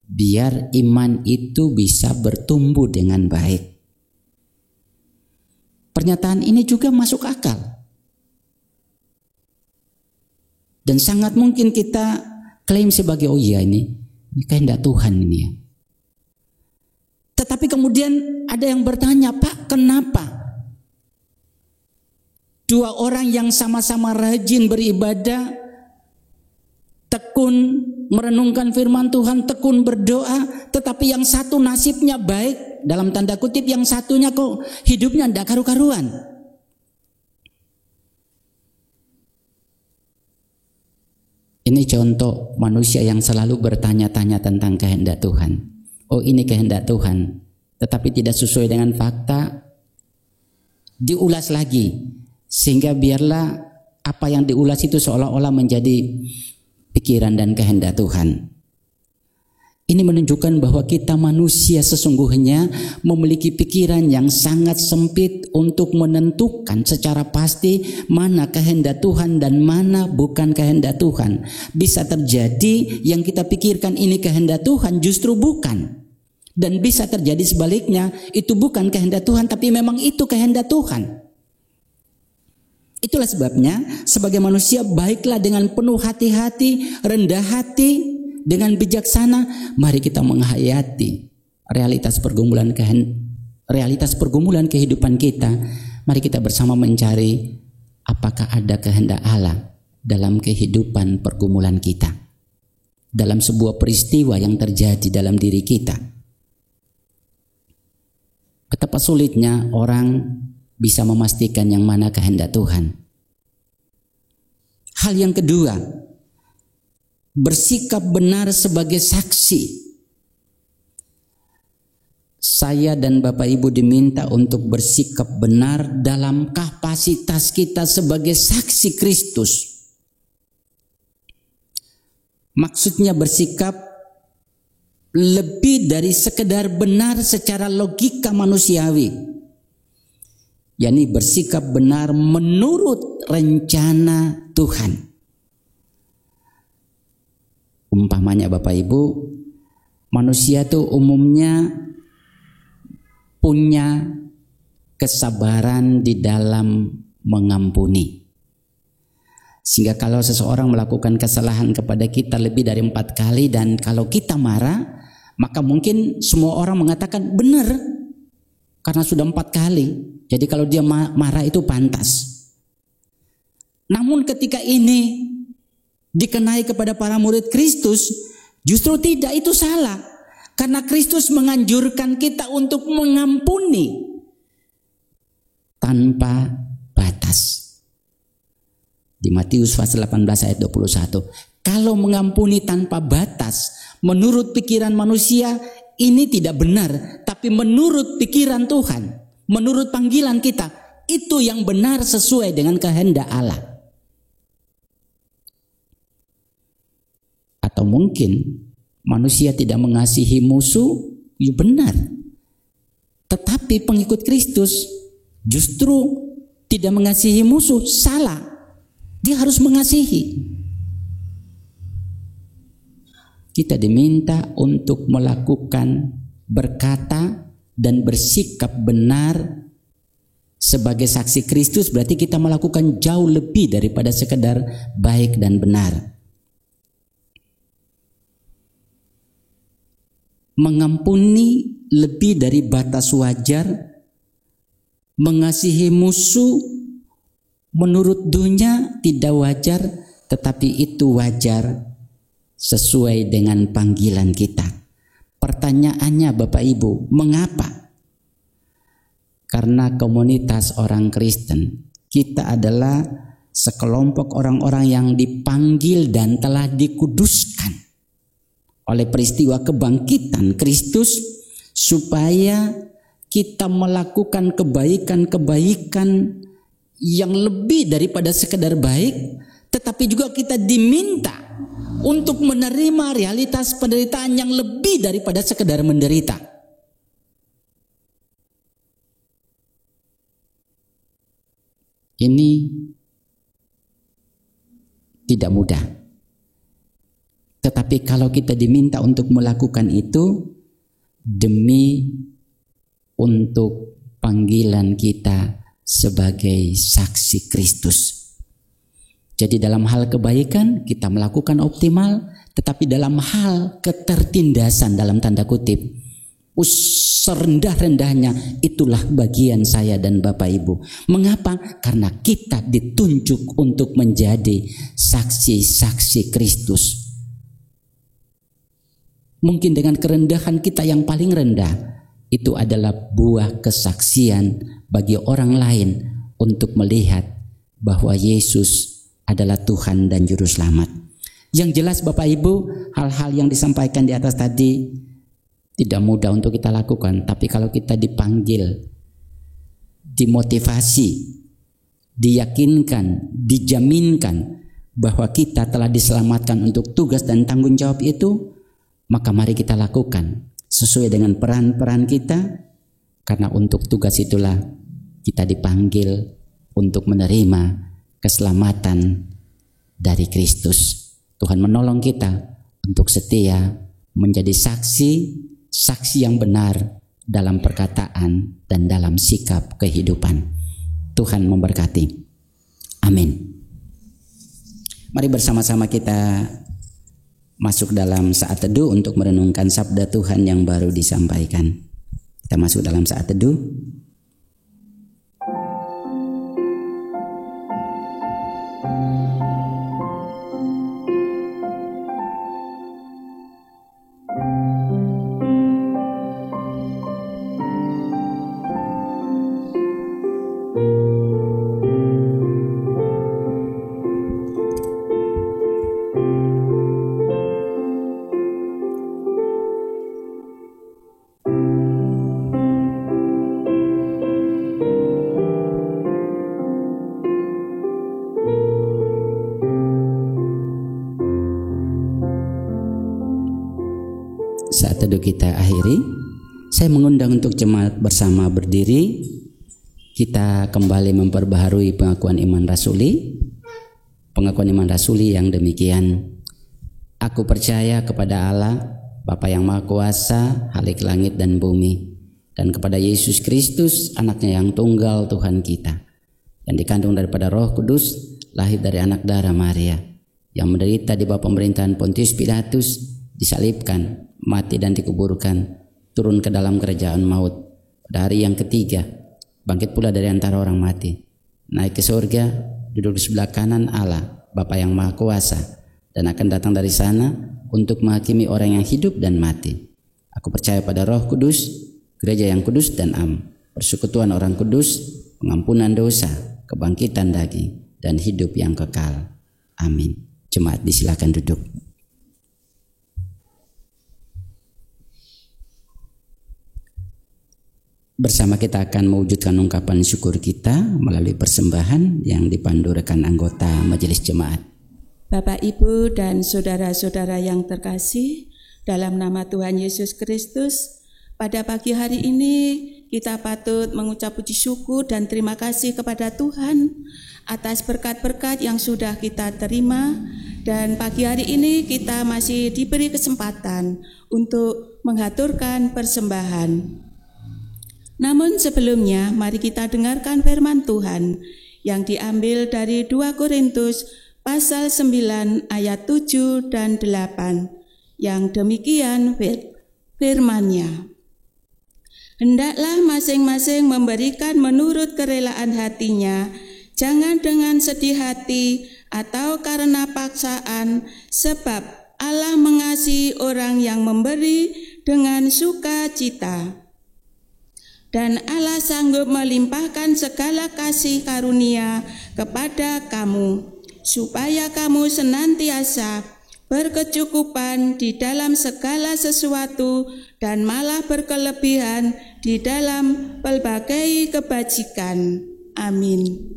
biar iman itu bisa bertumbuh dengan baik. Pernyataan ini juga masuk akal. Dan sangat mungkin kita klaim sebagai, oh iya ini kehendak Tuhan ini ya. Tetapi kemudian ada yang bertanya, Pak, kenapa dua orang yang sama-sama rajin beribadah, tekun merenungkan firman Tuhan, tekun berdoa, tetapi yang satu nasibnya baik, dalam tanda kutip, yang satunya kok hidupnya tidak karu-karuan? Ini contoh manusia yang selalu bertanya-tanya tentang kehendak Tuhan. Oh, ini kehendak Tuhan, tetapi tidak sesuai dengan fakta, diulas lagi. Sehingga biarlah apa yang diulas itu seolah-olah menjadi pikiran dan kehendak Tuhan. Ini menunjukkan bahwa kita manusia sesungguhnya memiliki pikiran yang sangat sempit untuk menentukan secara pasti mana kehendak Tuhan dan mana bukan kehendak Tuhan. Bisa terjadi yang kita pikirkan ini kehendak Tuhan justru bukan. Dan bisa terjadi sebaliknya, itu bukan kehendak Tuhan tapi memang itu kehendak Tuhan. Itulah sebabnya sebagai manusia baiklah dengan penuh hati-hati, rendah hati, dengan bijaksana, mari kita menghayati realitas pergumulan kehidupan kita. Mari kita bersama mencari apakah ada kehendak Allah dalam kehidupan pergumulan kita, dalam sebuah peristiwa yang terjadi dalam diri kita. Betapa sulitnya orang bisa memastikan yang mana kehendak Tuhan. Hal yang kedua, bersikap benar sebagai saksi. Saya dan Bapak Ibu diminta untuk bersikap benar dalam kapasitas kita sebagai saksi Kristus. Maksudnya bersikap lebih dari sekedar benar secara logika manusiawi, yakni bersikap benar menurut rencana Tuhan. Umpamanya Bapak Ibu, manusia tuh umumnya punya kesabaran di dalam mengampuni. Sehingga kalau seseorang melakukan kesalahan kepada kita lebih dari 4 kali dan kalau kita marah, maka mungkin semua orang mengatakan benar karena sudah 4 kali. Jadi kalau dia marah itu pantas. Namun ketika ini dikenai kepada para murid Kristus, justru tidak, itu salah. Karena Kristus menganjurkan kita untuk mengampuni tanpa batas. Di Matius pasal 18 ayat 21. Kalau mengampuni tanpa batas, menurut pikiran manusia ini tidak benar. Tapi menurut pikiran Tuhan, menurut panggilan kita, itu yang benar sesuai dengan kehendak Allah. Atau mungkin manusia tidak mengasihi musuh, ya benar. Tetapi pengikut Kristus justru tidak mengasihi musuh, salah. Dia harus mengasihi. Kita diminta untuk melakukan, berkata dan bersikap benar sebagai saksi Kristus, berarti kita melakukan jauh lebih daripada sekedar baik dan benar. Mengampuni lebih dari batas wajar, mengasihi musuh menurut dunia tidak wajar, tetapi itu wajar sesuai dengan panggilan kita. Pertanyaannya Bapak Ibu, mengapa? Karena komunitas orang Kristen, kita adalah sekelompok orang-orang yang dipanggil dan telah dikuduskan oleh peristiwa kebangkitan Kristus, supaya kita melakukan kebaikan-kebaikan yang lebih daripada sekedar baik, tetapi juga kita diminta untuk menerima realitas penderitaan yang lebih daripada sekedar menderita. Ini tidak mudah. Tetapi kalau kita diminta untuk melakukan itu demi untuk panggilan kita sebagai saksi Kristus. Jadi dalam hal kebaikan kita melakukan optimal, tetapi dalam hal ketertindasan dalam tanda kutip, serendah-rendahnya itulah bagian saya dan Bapak Ibu. Mengapa? Karena kita ditunjuk untuk menjadi saksi-saksi Kristus. Mungkin dengan kerendahan kita yang paling rendah, itu adalah buah kesaksian bagi orang lain untuk melihat bahwa Yesus adalah Tuhan dan Juru Selamat. Yang jelas Bapak Ibu, hal-hal yang disampaikan di atas tadi tidak mudah untuk kita lakukan. Tapi kalau kita dipanggil, dimotivasi, diyakinkan, dijaminkan bahwa kita telah diselamatkan untuk tugas dan tanggung jawab itu, maka mari kita lakukan sesuai dengan peran-peran kita, karena untuk tugas itulah kita dipanggil untuk menerima keselamatan dari Kristus. Tuhan menolong kita untuk setia menjadi saksi yang benar dalam perkataan dan dalam sikap kehidupan. Tuhan memberkati. Amin. Mari bersama-sama kita masuk dalam saat teduh untuk merenungkan sabda Tuhan yang baru disampaikan. Kita masuk dalam saat teduh. Saat teduh kita akhiri, saya mengundang untuk jemaat bersama berdiri. Kita kembali memperbaharui pengakuan iman rasuli. Pengakuan iman rasuli yang demikian: aku percaya kepada Allah, Bapa yang Maha Kuasa, Khalik langit dan bumi, dan kepada Yesus Kristus, anaknya yang tunggal Tuhan kita, yang dikandung daripada Roh Kudus, lahir dari anak darah Maria, yang menderita di bawah pemerintahan Pontius Pilatus, disalibkan, mati dan dikuburkan, turun ke dalam kerajaan maut, pada hari yang ketiga bangkit pula dari antara orang mati, naik ke surga, duduk di sebelah kanan Allah, Bapa yang Maha Kuasa, dan akan datang dari sana untuk menghakimi orang yang hidup dan mati. Aku percaya pada Roh Kudus, gereja yang kudus dan am, persekutuan orang kudus, pengampunan dosa, kebangkitan daging, dan hidup yang kekal. Amin. Jemaat disilakan duduk. Bersama kita akan mewujudkan ungkapan syukur kita melalui persembahan yang dipandu rekan anggota Majelis Jemaat. Bapak, Ibu, dan saudara-saudara yang terkasih, dalam nama Tuhan Yesus Kristus, pada pagi hari ini kita patut mengucap puji syukur dan terima kasih kepada Tuhan atas berkat-berkat yang sudah kita terima, dan pagi hari ini kita masih diberi kesempatan untuk mengaturkan persembahan. Namun sebelumnya, mari kita dengarkan firman Tuhan yang diambil dari 2 Korintus pasal 9 ayat 7 dan 8, yang demikian firman-Nya. Hendaklah masing-masing memberikan menurut kerelaan hatinya, jangan dengan sedih hati atau karena paksaan, sebab Allah mengasihi orang yang memberi dengan sukacita. Dan Allah sanggup melimpahkan segala kasih karunia kepada kamu, supaya kamu senantiasa berkecukupan di dalam segala sesuatu dan malah berkelebihan di dalam pelbagai kebajikan. Amin.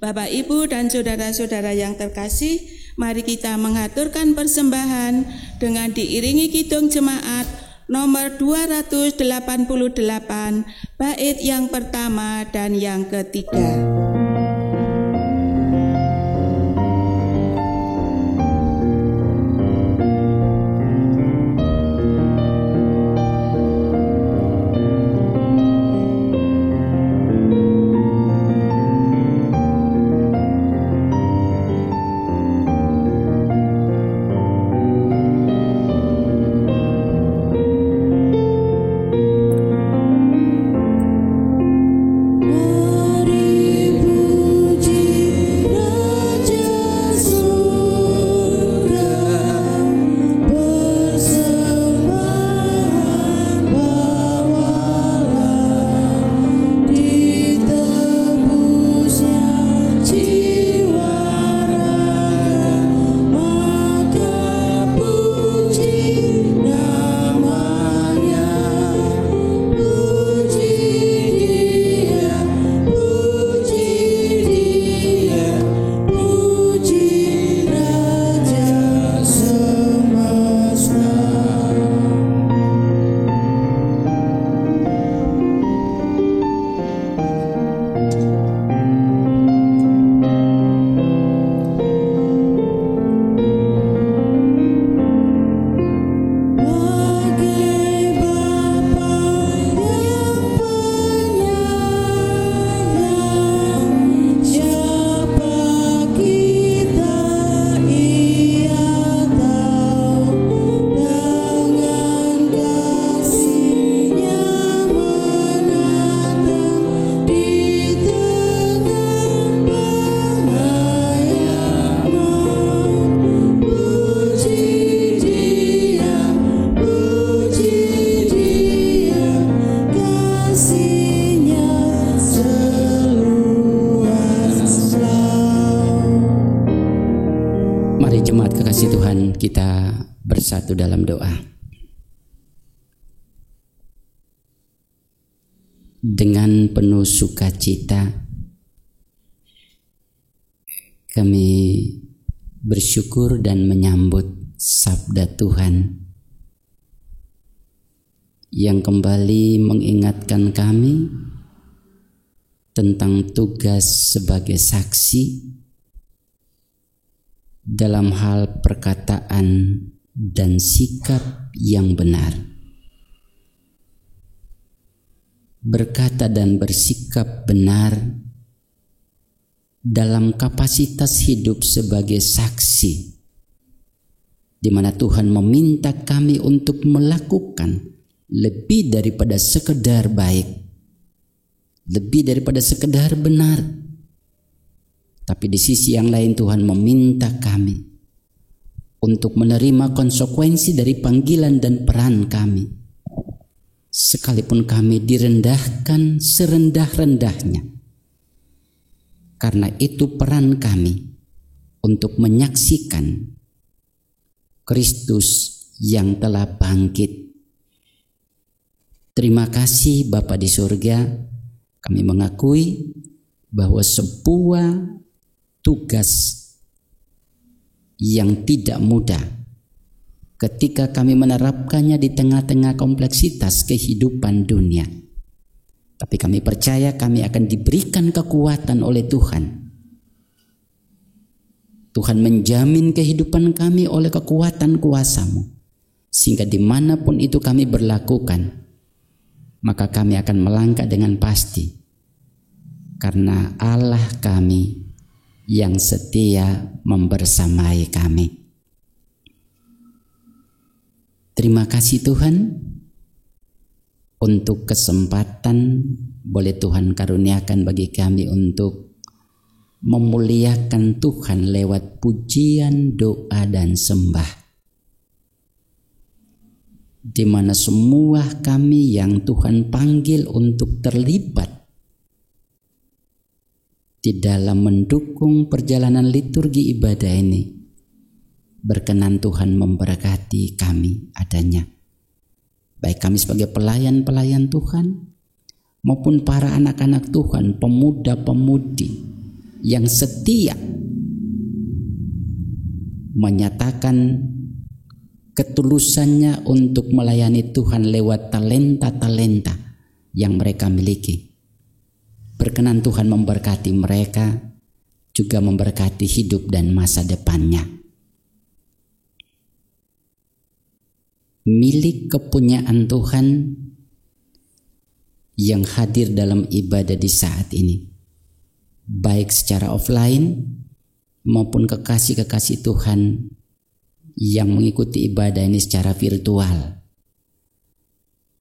Bapak, Ibu, dan saudara-saudara yang terkasih, mari kita mengaturkan persembahan dengan diiringi kidung jemaat nomor 288, bait yang pertama dan yang ketiga. Mari kasih Tuhan, kita bersatu dalam doa. Dengan penuh sukacita kami bersyukur dan menyambut sabda Tuhan yang kembali mengingatkan kami tentang tugas sebagai saksi dalam hal perkataan dan sikap yang benar. Berkata dan bersikap benar dalam kapasitas hidup sebagai saksi, di mana Tuhan meminta kami untuk melakukan lebih daripada sekedar baik, lebih daripada sekedar benar. Tapi di sisi yang lain Tuhan meminta kami untuk menerima konsekuensi dari panggilan dan peran kami. Sekalipun kami direndahkan serendah-rendahnya. Karena itu peran kami untuk menyaksikan Kristus yang telah bangkit. Terima kasih Bapa di surga, kami mengakui bahwa sebuah tugas yang tidak mudah ketika kami menerapkannya di tengah-tengah kompleksitas kehidupan dunia. Tapi kami percaya kami akan diberikan kekuatan oleh Tuhan. Tuhan menjamin kehidupan kami oleh kekuatan kuasa-Mu, sehingga dimanapun itu kami berlakukan, maka kami akan melangkah dengan pasti, karena Allah kami yang setia membersamai kami. Terima kasih Tuhan untuk kesempatan boleh Tuhan karuniakan bagi kami untuk memuliakan Tuhan lewat pujian, doa, dan sembah, di mana semua kami yang Tuhan panggil untuk terlibat di dalam mendukung perjalanan liturgi ibadah ini, berkenan Tuhan memberkati kami adanya. Baik kami sebagai pelayan-pelayan Tuhan, maupun para anak-anak Tuhan, pemuda-pemudi yang setia menyatakan ketulusannya untuk melayani Tuhan lewat talenta-talenta yang mereka miliki. Berkenan Tuhan memberkati mereka, juga memberkati hidup dan masa depannya. Milik kepunyaan Tuhan yang hadir dalam ibadah di saat ini, baik secara offline maupun kekasih-kekasih Tuhan yang mengikuti ibadah ini secara virtual.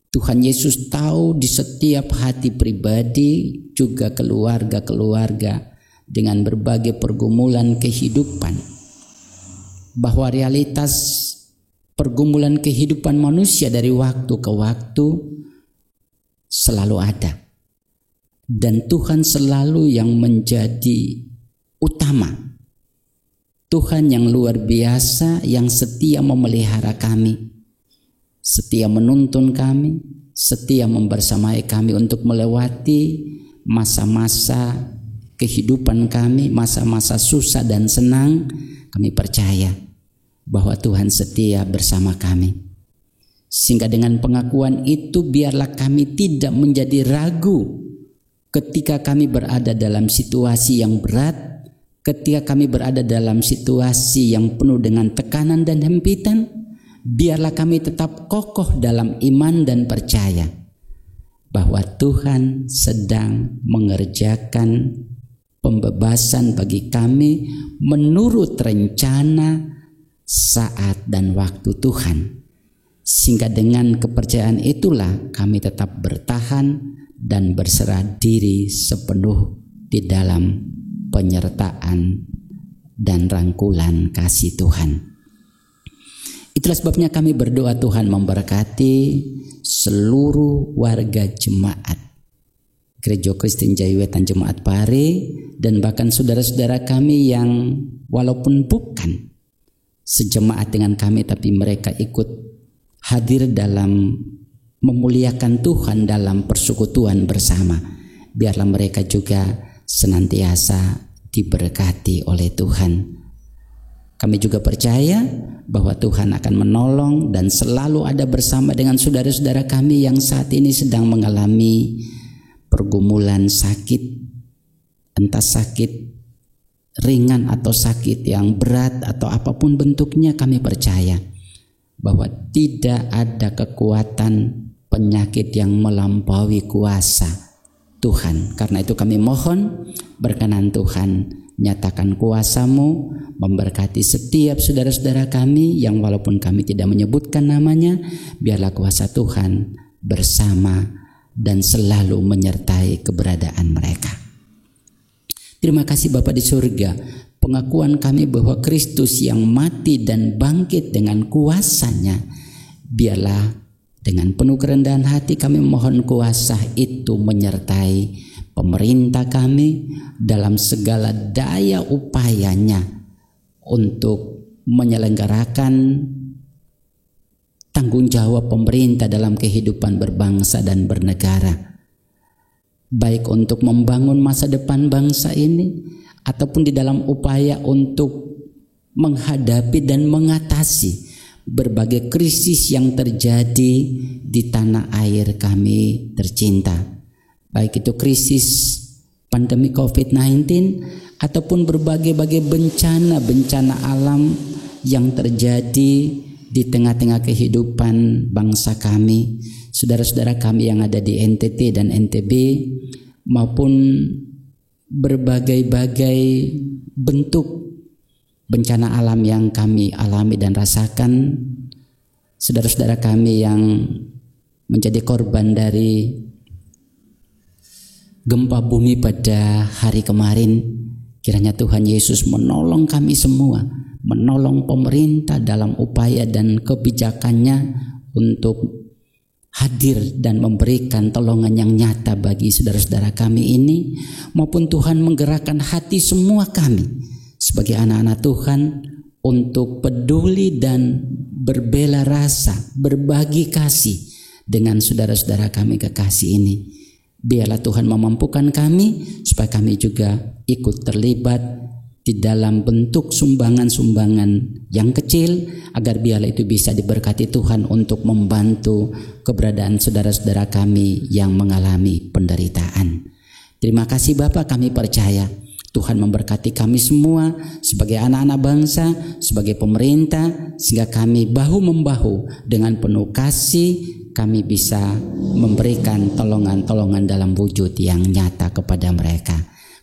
Tuhan Yesus tahu di setiap hati pribadi, juga keluarga-keluarga dengan berbagai pergumulan kehidupan, bahwa realitas pergumulan kehidupan manusia dari waktu ke waktu selalu ada, dan Tuhan selalu yang menjadi utama. Tuhan yang luar biasa, yang setia memelihara kami, setia menuntun kami, setia membersamai kami untuk melewati masa-masa kehidupan kami, masa-masa susah dan senang. Kami percaya bahwa Tuhan setia bersama kami, sehingga dengan pengakuan itu biarlah kami tidak menjadi ragu ketika kami berada dalam situasi yang berat, ketika kami berada dalam situasi yang penuh dengan tekanan dan hempitan. Biarlah kami tetap kokoh dalam iman dan percaya bahwa Tuhan sedang mengerjakan pembebasan bagi kami menurut rencana, saat, dan waktu Tuhan. Sehingga dengan kepercayaan itulah kami tetap bertahan dan berserah diri sepenuh di dalam penyertaan dan rangkulan kasih Tuhan. Itulah sebabnya kami berdoa Tuhan memberkati seluruh warga jemaat Gereja Kristen Jaywetan Jemaat Pare, dan bahkan saudara-saudara kami yang walaupun bukan sejemaat dengan kami, tapi mereka ikut hadir dalam memuliakan Tuhan dalam persekutuan bersama. Biarlah mereka juga senantiasa diberkati oleh Tuhan. Kami juga percaya bahwa Tuhan akan menolong dan selalu ada bersama dengan saudara-saudara kami yang saat ini sedang mengalami pergumulan sakit, entah sakit ringan atau sakit yang berat atau apapun bentuknya. Kami percaya bahwa tidak ada kekuatan penyakit yang melampaui kuasa Tuhan. Karena itu kami mohon, berkenan Tuhan, nyatakan kuasa-Mu memberkati setiap saudara-saudara kami yang walaupun kami tidak menyebutkan namanya, biarlah kuasa Tuhan bersama dan selalu menyertai keberadaan mereka. Terima kasih Bapa di surga, pengakuan kami bahwa Kristus yang mati dan bangkit dengan kuasa-Nya, biarlah dengan penuh kerendahan hati kami mohon kuasa itu menyertai pemerintah kami dalam segala daya upayanya untuk menyelenggarakan tanggung jawab pemerintah dalam kehidupan berbangsa dan bernegara, baik untuk membangun masa depan bangsa ini ataupun di dalam upaya untuk menghadapi dan mengatasi berbagai krisis yang terjadi di tanah air kami tercinta, baik itu krisis pandemi COVID-19 ataupun berbagai-bagai bencana alam yang terjadi di tengah-tengah kehidupan bangsa kami, saudara-saudara kami yang ada di NTT dan NTB, maupun berbagai-bagai bentuk bencana alam yang kami alami dan rasakan, saudara-saudara kami yang menjadi korban dari gempa bumi pada hari kemarin. Kiranya Tuhan Yesus menolong kami semua, menolong pemerintah dalam upaya dan kebijakannya untuk hadir dan memberikan tolongan yang nyata bagi saudara-saudara kami ini, maupun Tuhan menggerakkan hati semua kami sebagai anak-anak Tuhan untuk peduli dan berbela rasa, berbagi kasih dengan saudara-saudara kami kekasih ini. Biarlah Tuhan memampukan kami supaya kami juga ikut terlibat di dalam bentuk sumbangan-sumbangan yang kecil, agar biarlah itu bisa diberkati Tuhan untuk membantu keberadaan saudara-saudara kami yang mengalami penderitaan. Terima kasih Bapak, kami percaya Tuhan memberkati kami semua sebagai anak-anak bangsa, sebagai pemerintah, sehingga kami bahu-membahu dengan penuh kasih kami bisa memberikan tolongan-tolongan dalam wujud yang nyata kepada mereka.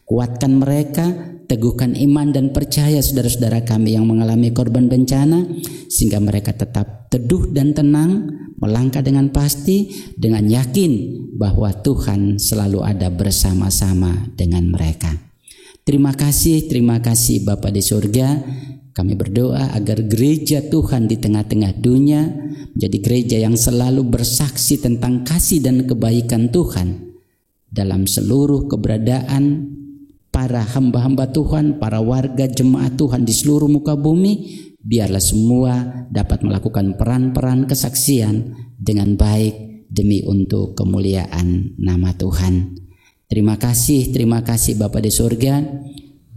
Kuatkan mereka, teguhkan iman dan percaya saudara-saudara kami yang mengalami korban bencana, sehingga mereka tetap teduh dan tenang, melangkah dengan pasti, dengan yakin bahwa Tuhan selalu ada bersama-sama dengan mereka. Terima kasih Bapa di surga. Kami berdoa agar gereja Tuhan di tengah-tengah dunia menjadi gereja yang selalu bersaksi tentang kasih dan kebaikan Tuhan dalam seluruh keberadaan para hamba-hamba Tuhan, para warga jemaat Tuhan di seluruh muka bumi. Biarlah semua dapat melakukan peran-peran kesaksian dengan baik demi untuk kemuliaan nama Tuhan. Terima kasih Bapa di surga.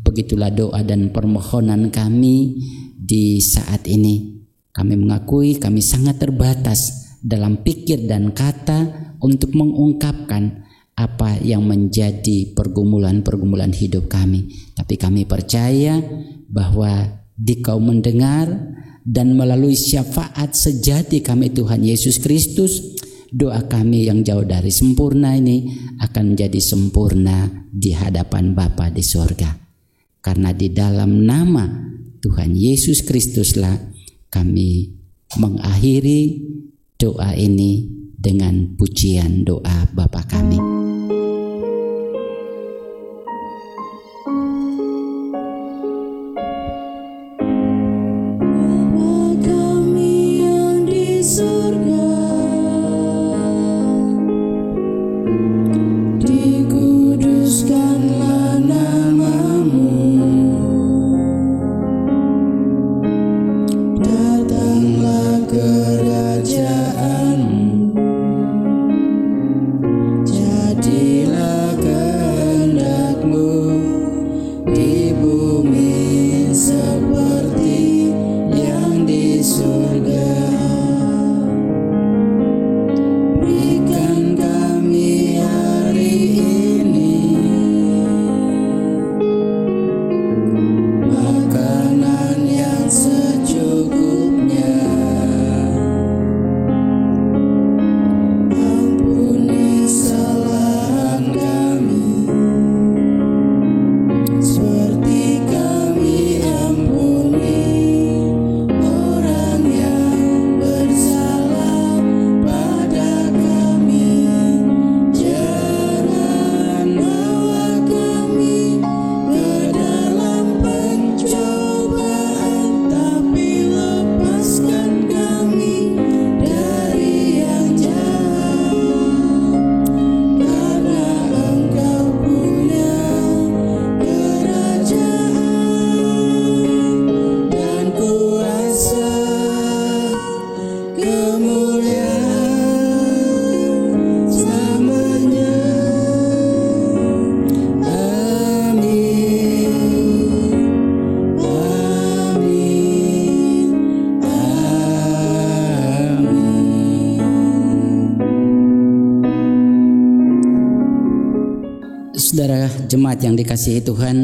Begitulah doa dan permohonan kami di saat ini. Kami mengakui kami sangat terbatas dalam pikir dan kata untuk mengungkapkan apa yang menjadi pergumulan-pergumulan hidup kami. Tapi kami percaya bahwa Dikau mendengar, dan melalui syafaat sejati kami Tuhan Yesus Kristus, doa kami yang jauh dari sempurna ini akan menjadi sempurna di hadapan Bapa di surga. Karena di dalam nama Tuhan Yesus Kristuslah kami mengakhiri doa ini dengan pujian doa Bapa kami. kemuliaan selamanya. Amin, amin, amin. Saudara jemaat yang dikasihi Tuhan,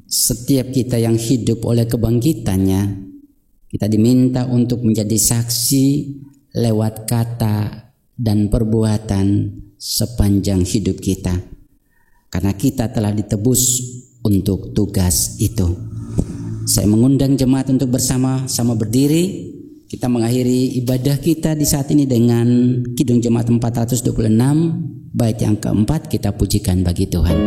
setiap kita yang hidup oleh kebangkitannya, kita diminta untuk menjadi saksi lewat kata dan perbuatan sepanjang hidup kita. Karena kita telah ditebus untuk tugas itu. Saya mengundang jemaat untuk bersama-sama berdiri. Kita mengakhiri ibadah kita di saat ini dengan Kidung Jemaat 426, bait yang keempat, kita pujikan bagi Tuhan.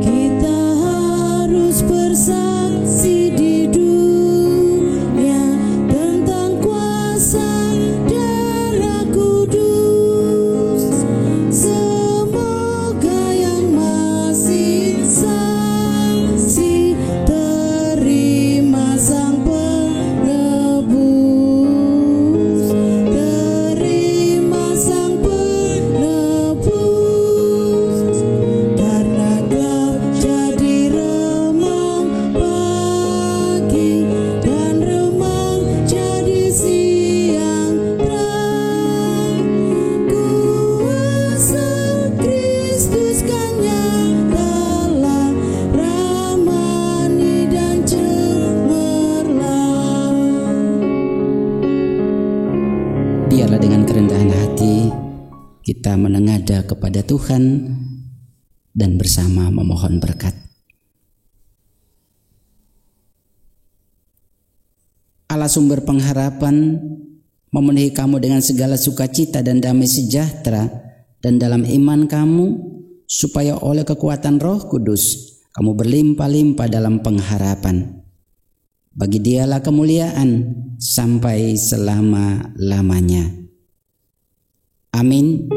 Kita harus bersaksi di dunia tentang kuasa darah kudus. Semoga yang masih saksi terima Sang Penebus, terima Sang Penebus. Karena gelap jadi remang pagi dan remang jadi siang terang. Kuasa Kristus kan nyatalah, ramani dan cemerlang. Biarlah dengan kerendahan hati kita menengadah kepada Tuhan dan bersama memohon berkat. Allah sumber pengharapan, memenuhi kamu dengan segala sukacita dan damai sejahtera dan dalam iman kamu, supaya oleh kekuatan Roh Kudus kamu berlimpah-limpah dalam pengharapan. Bagi Dialah kemuliaan sampai selama-lamanya. Amin.